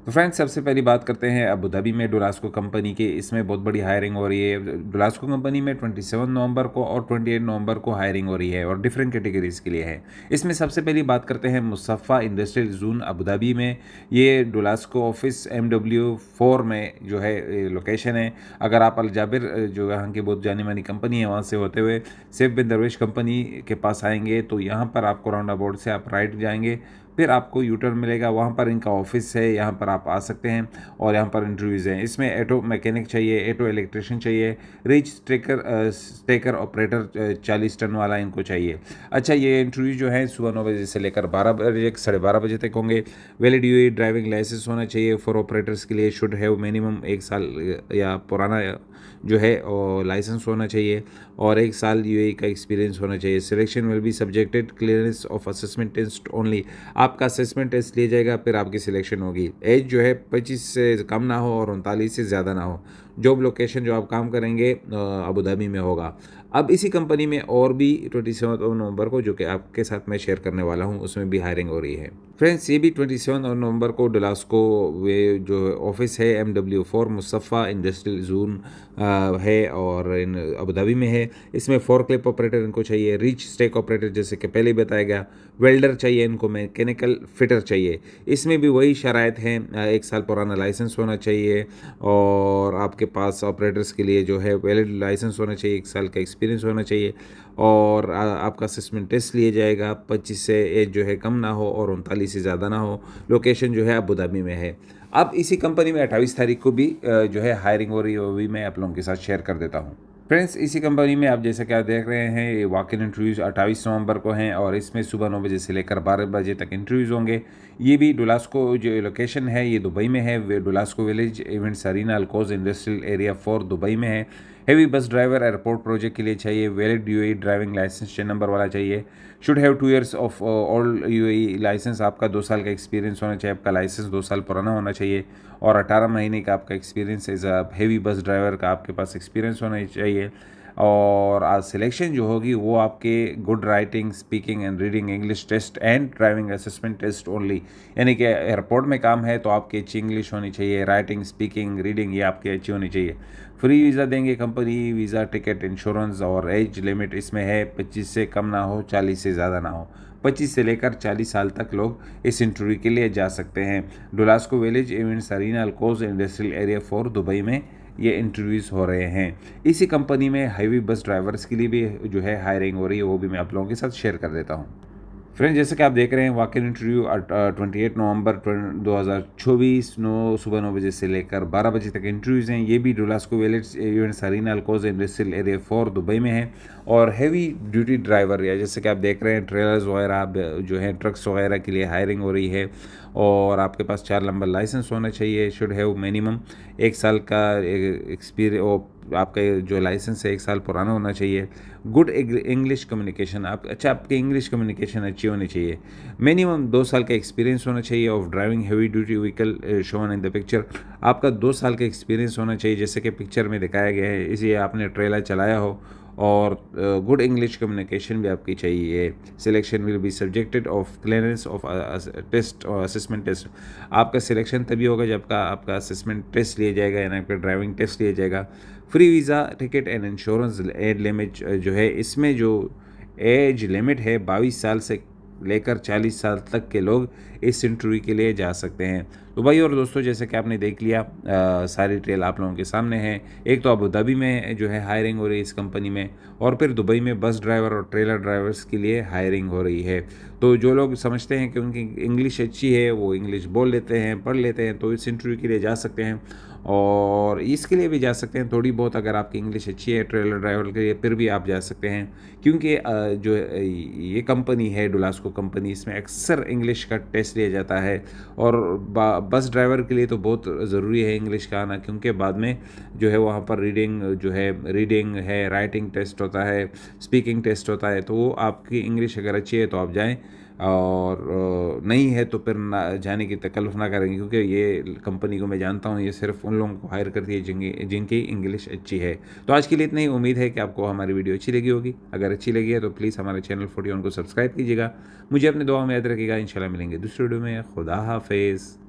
तो फ्रेंड्स सबसे पहली बात करते हैं अबू धाबी में डुलास्को कंपनी की। इसमें बहुत बड़ी हायरिंग हो रही है। डुलास्को कंपनी में 27 नवंबर को और 28 नवंबर को हायरिंग हो रही है और डिफरेंट कैटेगरीज के लिए है। इसमें सबसे पहली बात करते हैं मुसफ़ा इंडस्ट्रियल जोन अबू धाबी में। ये डुलास्को ऑफिस MW4 में जो है लोकेशन है। अगर आप अल जाबिर जो यहाँ की बहुत जानी मानी कंपनी है वहाँ से होते हुए सेफ बिन दरवेश कंपनी के पास आएंगे तो यहाँ पर आपको राउंड अबाउट से आप राइट जाएंगे, फिर आपको यू टर्न मिलेगा। वहाँ पर इनका ऑफिस है, यहाँ पर आप आ सकते हैं और यहाँ पर इंटरव्यूज़ हैं। इसमें ऑटो मैकेनिक चाहिए, ऑटो इलेक्ट्रिशियन चाहिए, रिच स्टेकर ऑपरेटर 40 टन वाला इनको चाहिए। अच्छा, ये इंटरव्यू जो है सुबह 9 बजे से लेकर 12 बजे 12:30 बजे तक होंगे। वैलिड यूएई ड्राइविंग लाइसेंस होना चाहिए फॉर ऑपरेटर्स के लिए। शुड हैव मिनिमम 1 साल या पुराना जो है और लाइसेंस होना चाहिए और 1 साल यूएई का एक्सपीरियंस होना चाहिए। Selection will be subjected clearance of assessment test only. आपका असेसमेंट टेस्ट लिया जाएगा, फिर आपकी सिलेक्शन होगी। एज जो है 25 से कम ना हो और 39 से ज़्यादा ना हो। जॉब लोकेशन जो आप काम करेंगे अबू धाबी में होगा। अब इसी कंपनी में और भी 27 नवंबर को जो कि आपके साथ मैं शेयर करने वाला हूं उसमें भी हायरिंग हो रही है। फ्रेंड्स, ये भी 27 नवंबर को डुलास्को वे जो ऑफिस है MW4 मुसफ़ा इंडस्ट्रियल जोन है और इन अबू धाबी में है। इसमें फोर क्लिप ऑपरेटर इनको चाहिए, रिच स्टेक ऑपरेटर जैसे कि पहले बताया गया, वेल्डर चाहिए इनको, मैकेनिकल फिटर चाहिए। इसमें भी वही शराइत हैं, 1 साल पुराना लाइसेंस होना चाहिए और आपके पास ऑपरेटर्स के लिए जो है वैलिड लाइसेंस होना चाहिए, 1 साल का एक्सपीरियंस होना चाहिए और आपका असेसमेंट टेस्ट लिया जाएगा। 25 से एज जो है कम ना हो और 39 से ज़्यादा ना हो। लोकेशन जो है अबू धाबी में है। अब इसी कंपनी में 28 तारीख को भी जो है हायरिंग हो रही है, वो भी मैं आप लोगों के साथ शेयर कर देता हूँ। फ्रेंड्स, इसी कंपनी में आप जैसा कि आप देख रहे हैं ये वॉक इन इंटरव्यूज़ 28 नवंबर को हैं और इसमें सुबह 9 बजे से लेकर 12 बजे तक इंटरव्यूज़ होंगे। ये भी डुलास्को जो लोकेशन है ये दुबई में है। डुलास्को village events arena Al Quoz industrial area 4 Dubai में है। Heavy bus driver airport project के लिए चाहिए। Valid UAE driving licence 6 number वाला चाहिए। Should have 2 years of all UAE licence. आपका 2 साल का एक्सपीरियंस होना चाहिए। आपका लाइसेंस 2 साल पुराना होना चाहिए और 18 महीने का आपका experience as a heavy bus driver का आपके पास एक्सपीरियंस होना चाहिए। और आज सिलेक्शन जो होगी वो आपके good writing, speaking and reading English test and driving assessment test only. यानी कि एयरपोर्ट में काम है तो आपकी अच्छी इंग्लिश होनी चाहिए, राइटिंग, स्पीकिंग, रीडिंग ये आपकी अच्छी होनी चाहिए। फ्री वीज़ा देंगे कंपनी, वीज़ा, टिकट, इंश्योरेंस और एज लिमिट इसमें है 25 से कम ना हो, 40 से ज़्यादा ना हो। 25 से लेकर 40 साल तक लोग इस इंटरव्यू के लिए जा सकते हैं। डुलास्को village events arena Al Quoz industrial area 4 Dubai में ये इंटरव्यूज़ हो रहे हैं। इसी कंपनी में हैवी बस ड्राइवर्स के लिए भी जो है हायरिंग हो रही है, वो भी मैं आप लोगों के साथ शेयर कर देता हूँ। फ्रेंड्स, जैसे कि आप देख रहे हैं वॉक इन इंटरव्यू 28 नवंबर 2024 सुबह 9 बजे से लेकर 12 बजे तक इंटरव्यूज़ हैं। ये भी डुलास्को village events arena Al Quoz industrial area 4 Dubai में है और हैवी ड्यूटी ड्राइवर या जैसे कि आप देख रहे हैं ट्रेलर्स वगैरह जो है ट्रक्स वगैरह के लिए हायरिंग हो रही है और आपके पास 4 नंबर लाइसेंस होना चाहिए। शुड हैव मिनिमम 1 साल का एक्सपीरियंस। आपका जो लाइसेंस है 1 साल पुराना होना चाहिए। गुड इंग्लिश कम्युनिकेशन, आप अच्छा आपकी इंग्लिश कम्युनिकेशन अच्छी होनी चाहिए। मिनिमम 2 साल का एक्सपीरियंस होना चाहिए of driving heavy duty vehicle shown in the picture. आपका 2 साल का एक्सपीरियंस होना चाहिए जैसे कि पिक्चर में दिखाया गया है, इसलिए आपने ट्रेलर चलाया हो और गुड इंग्लिश कम्युनिकेशन भी आपकी चाहिए। Selection will be subjected of clearance of test और असेसमेंट टेस्ट। आपका सिलेक्शन तभी होगा जब आपका असेसमेंट टेस्ट लिया जाएगा यानी आपका ड्राइविंग टेस्ट लिया जाएगा। Free visa, ticket and insurance. Age limit जो है इसमें जो एज लिमिट है 22 साल से लेकर 40 साल तक के लोग इस इंटरव्यू के लिए जा सकते हैं। तो भाई और दोस्तों, जैसे कि आपने देख लिया सारी डिटेल आप लोगों के सामने है। एक तो अबू धाबी में जो है हायरिंग हो रही है इस कंपनी में और फिर दुबई में बस ड्राइवर और ट्रेलर ड्राइवर्स के लिए हायरिंग हो रही है। तो जो लोग समझते हैं कि उनकी इंग्लिश अच्छी है, वो इंग्लिश बोल लेते हैं, पढ़ लेते हैं, तो इस इंटरव्यू के लिए जा सकते हैं और इसके लिए भी जा सकते हैं। थोड़ी बहुत अगर आपकी इंग्लिश अच्छी है ट्रेलर ड्राइवर के लिए फिर भी आप जा सकते हैं, क्योंकि जो ये कंपनी है डुलास्को कंपनी, इसमें अक्सर इंग्लिश का टेस्ट लिया जाता है और बस ड्राइवर के लिए तो बहुत ज़रूरी है इंग्लिश का आना, क्योंकि बाद में जो है वहाँ पर रीडिंग है, राइटिंग टेस्ट होता है, स्पीकिंग टेस्ट होता है। तो वो आपकी इंग्लिश अगर अच्छी है तो आप जाएँ और नहीं है तो फिर ना जाने की तकल्लुफ़ ना करेंगे, क्योंकि ये कंपनी को मैं जानता हूँ ये सिर्फ उन लोगों को हायर करती है जिनकी इंग्लिश अच्छी है। तो आज के लिए इतना ही। उम्मीद है कि आपको हमारी वीडियो अच्छी लगी होगी। अगर अच्छी लगी है तो प्लीज़ हमारे चैनल 41 को सब्सक्राइब कीजिएगा। मुझे अपने दुआ में याद रखिएगा। इंशाल्लाह मिलेंगे दूसरी वीडियो में। खुदा हाफिज़।